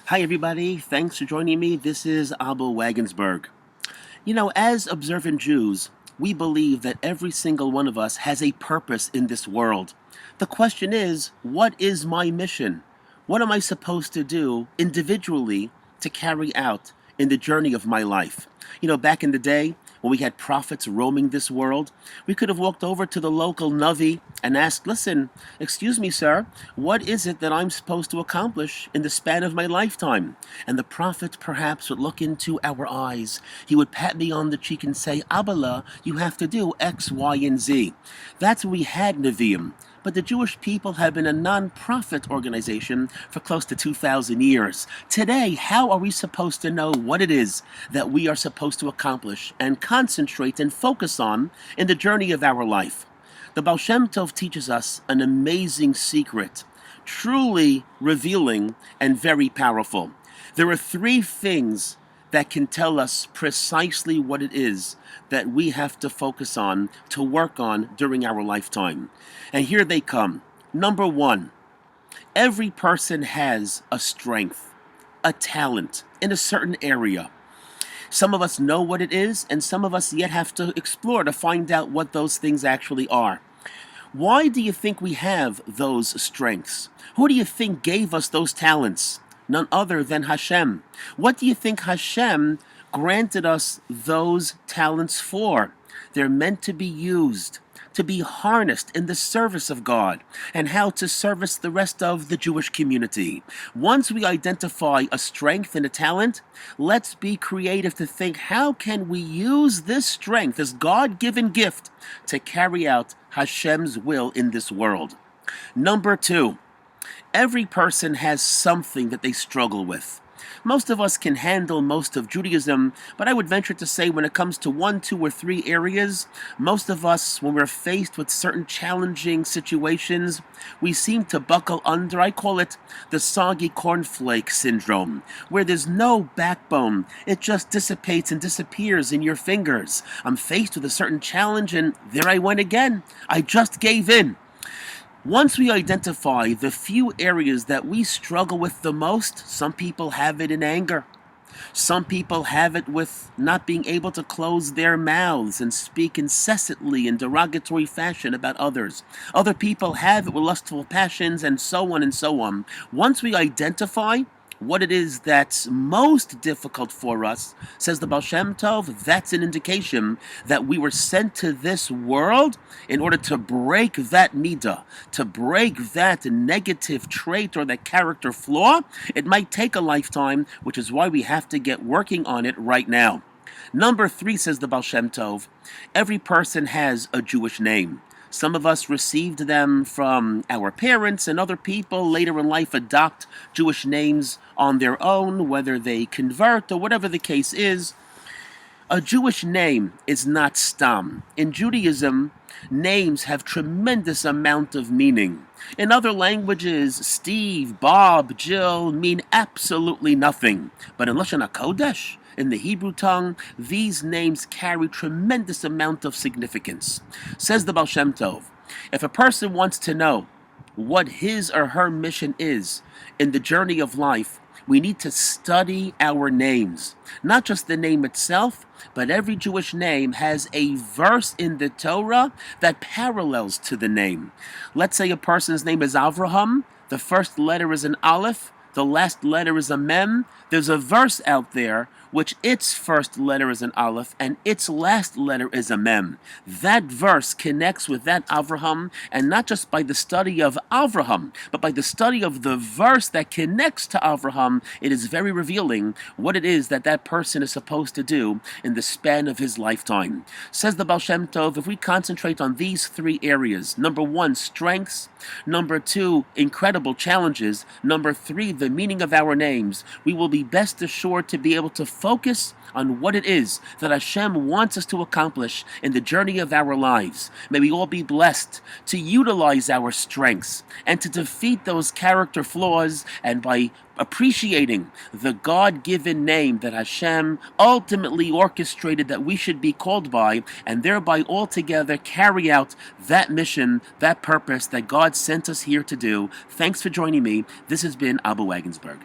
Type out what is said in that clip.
Hi, everybody. Thanks for joining me. This is Rabbi Wagensberg. As observant Jews, we believe that every single one of us has a purpose in this world. The question is, what is my mission? What am I supposed to do individually to carry out in the journey of my life? Back in the day, when we had prophets roaming this world, we could have walked over to the local Navi and asked, listen, excuse me, sir, what is it that I'm supposed to accomplish in the span of my lifetime? And the prophet perhaps would look into our eyes. He would pat me on the cheek and say, Abala, you have to do X, Y, and Z. That's what we had Nevi'im. But the Jewish people have been a non-profit organization for close to 2,000 years. Today, how are we supposed to know what it is that we are supposed to accomplish and concentrate and focus on in the journey of our life? The Baal Shem Tov teaches us an amazing secret, truly revealing and very powerful. There are three things that can tell us precisely what it is that we have to focus on, to work on during our lifetime. And here they come. Number one, every person has a strength, a talent in a certain area. Some of us know what it is, and some of us yet have to explore to find out what those things actually are. Why do you think we have those strengths? Who do you think gave us those talents? None other than Hashem. What do you think Hashem granted us those talents for? They're meant to be used, to be harnessed in the service of God, and how to service the rest of the Jewish community. Once we identify a strength and a talent, let's be creative to think, how can we use this strength, this God-given gift, to carry out Hashem's will in this world? Number two, every person has something that they struggle with. Most of us can handle most of Judaism, but I would venture to say when it comes to 1, 2, or 3 areas, most of us, when we're faced with certain challenging situations, we seem to buckle under. I call it the soggy cornflake syndrome, where there's no backbone. It just dissipates and disappears in your fingers. I'm faced with a certain challenge, and there I went again. I just gave in. Once we identify the few areas that we struggle with the most, some people have it in anger. Some people have it with not being able to close their mouths and speak incessantly in derogatory fashion about others. Other people have it with lustful passions, and so on and so on. Once we identify what it is that's most difficult for us, says the Baal Shem Tov, that's an indication that we were sent to this world in order to break that midah, to break that negative trait or that character flaw. It might take a lifetime, which is why we have to get working on it right now. Number 3, says the Baal Shem Tov, every person has a Jewish name. Some of us received them from our parents, and other people later in life adopt Jewish names on their own, whether they convert or whatever the case is. A Jewish name is not stam. In Judaism, names have tremendous amount of meaning. In other languages, Steve, Bob, Jill mean absolutely nothing. But in Lashon HaKodesh, in the Hebrew tongue, these names carry tremendous amount of significance. Says the Baal Shem Tov, if a person wants to know what his or her mission is in the journey of life, we need to study our names. Not just the name itself, but every Jewish name has a verse in the Torah that parallels to the name. Let's say a person's name is Avraham. The first letter is an Aleph. The last letter is a Mem. There's a verse out there which its first letter is an Aleph and its last letter is a Mem. That verse connects with that Avraham, and not just by the study of Avraham, but by the study of the verse that connects to Avraham. It is very revealing what it is that that person is supposed to do in the span of his lifetime. Says the Baal Shem Tov, if we concentrate on these 3 areas, number 1, strengths, number 2, incredible challenges, number 3, the meaning of our names, we will be best assured to be able to focus on what it is that Hashem wants us to accomplish in the journey of our lives. May we all be blessed to utilize our strengths and to defeat those character flaws, and by appreciating the God-given name that Hashem ultimately orchestrated that we should be called by, and thereby altogether carry out that mission, that purpose that God sent us here to do. Thanks for joining me. This has been Rabbi Wagensberg.